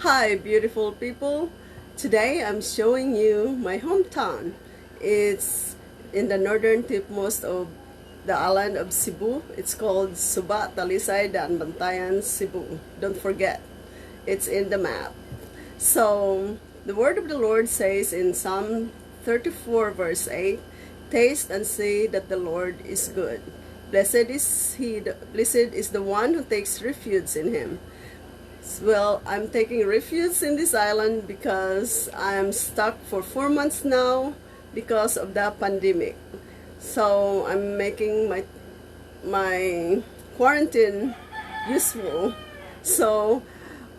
Hi, beautiful people. Today I'm showing you my hometown. It's in the northern tipmost of the island of Cebu. It's called Suba, Talisay, dan Bantayan, Cebu. Don't forget, it's in the map. So, the word of the Lord says in Psalm 34 verse 8, "Taste and see that the Lord is good. Blessed is the one who takes refuge in him." Well, I'm taking refuge in this island because I'm stuck for 4 months now because of the pandemic. So I'm making my quarantine useful. So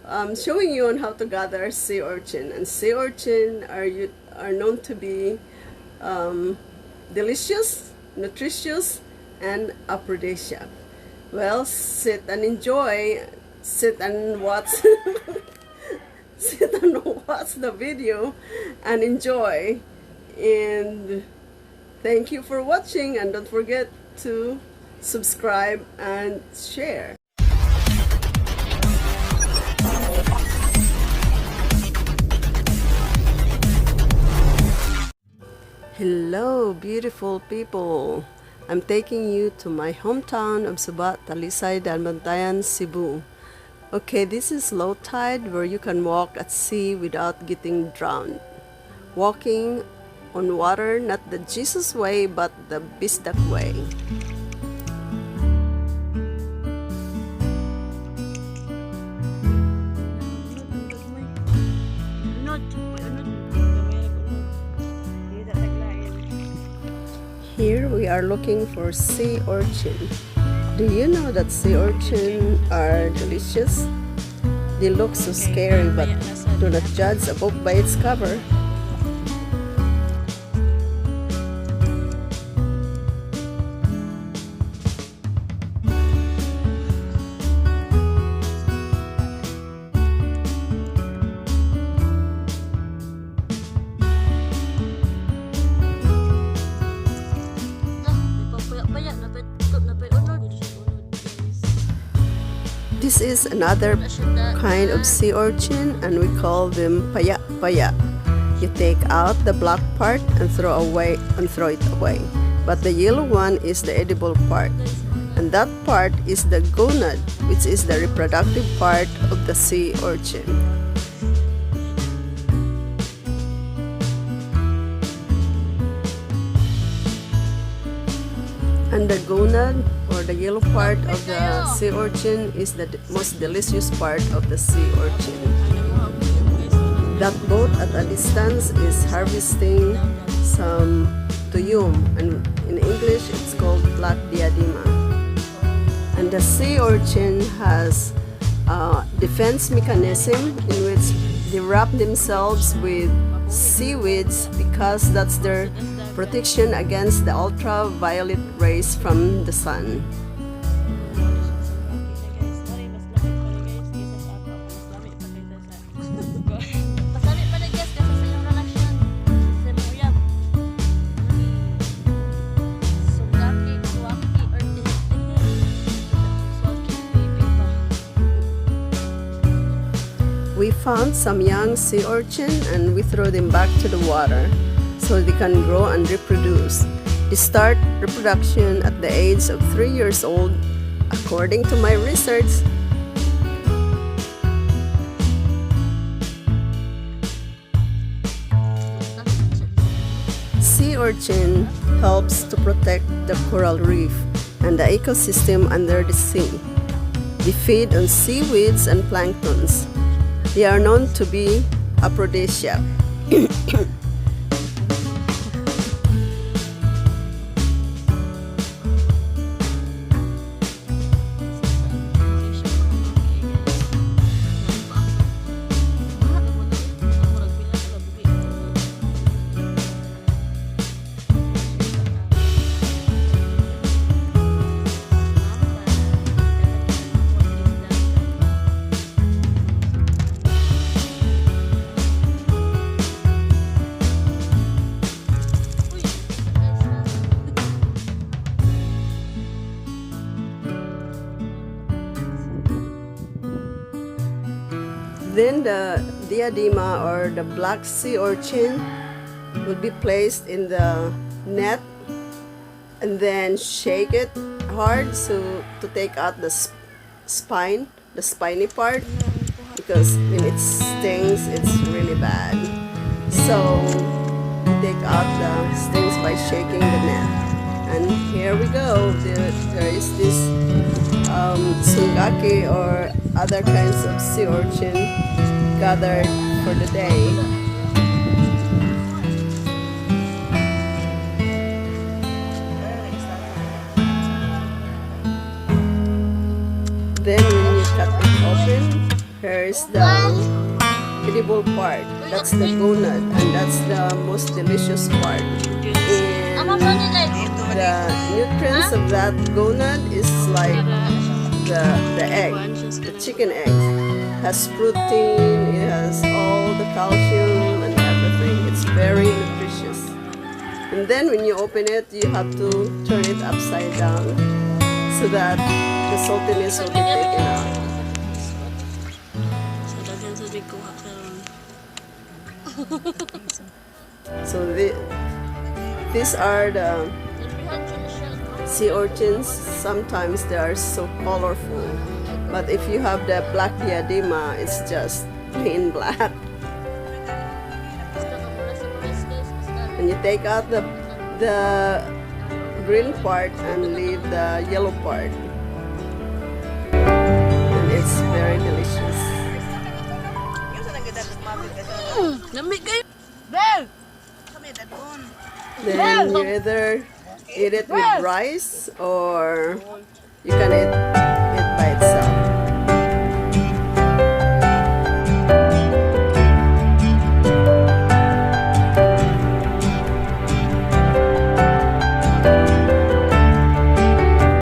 I'm showing you on how to gather sea urchin. And sea urchin are known to be delicious, nutritious, and aphrodisiac. Well, sit and enjoy. Sit and watch sit and watch the video and enjoy. And thank you for watching, and don't forget to subscribe and share. Hello, beautiful people. I'm taking you to my hometown of Suba, Talisay, Dalbantayan, Cebu. Okay, this is low tide where you can walk at sea without getting drowned. Walking on water, not the Jesus way, but the Bisdak way. Here we are looking for sea urchin. Do you know that sea urchin are delicious? They look so scary, but do not judge a book by its cover. This is another kind of sea urchin, and we call them paya. You take out the black part and throw it away. But the yellow one is the edible part. And that part is the gonad, which is the reproductive part of the sea urchin. And the gonad, or the yellow part of the sea urchin, is the most delicious part of the sea urchin. That boat at a distance is harvesting some tuyum, and in English it's called black diadema. And the sea urchin has a defense mechanism in which they wrap themselves with seaweeds because that's their protection against the ultraviolet rays from the sun. We found some young sea urchin and we throw them back to the water so they can grow and reproduce. They start reproduction at the age of 3 years old, according to my research. Sea urchin helps to protect the coral reef and the ecosystem under the sea. They feed on seaweeds and planktons. They are known to be aphrodisiac. Then the diadema or the black sea urchin will be placed in the net and then shake it hard so to take out the spine, the spiny part, because when it stings it's really bad. So take out the stings by shaking the net. And here we go. There is this sungaki or other kinds of sea urchin gathered for the day. Then when you cut it open, here's the edible part. That's the gonad, and that's the most delicious part. And the nutrients of that gonad is like the egg, the chicken egg. It has protein, it has all the calcium and everything. It's very nutritious. And then when you open it, you have to turn it upside down so that the saltiness will be taken out. So these are the sea urchins. Sometimes they are so colorful, but if you have the black diadema, it's just plain black. And you take out the green part and leave the yellow part, and it's very delicious. Then you either eat it with rice or you can eat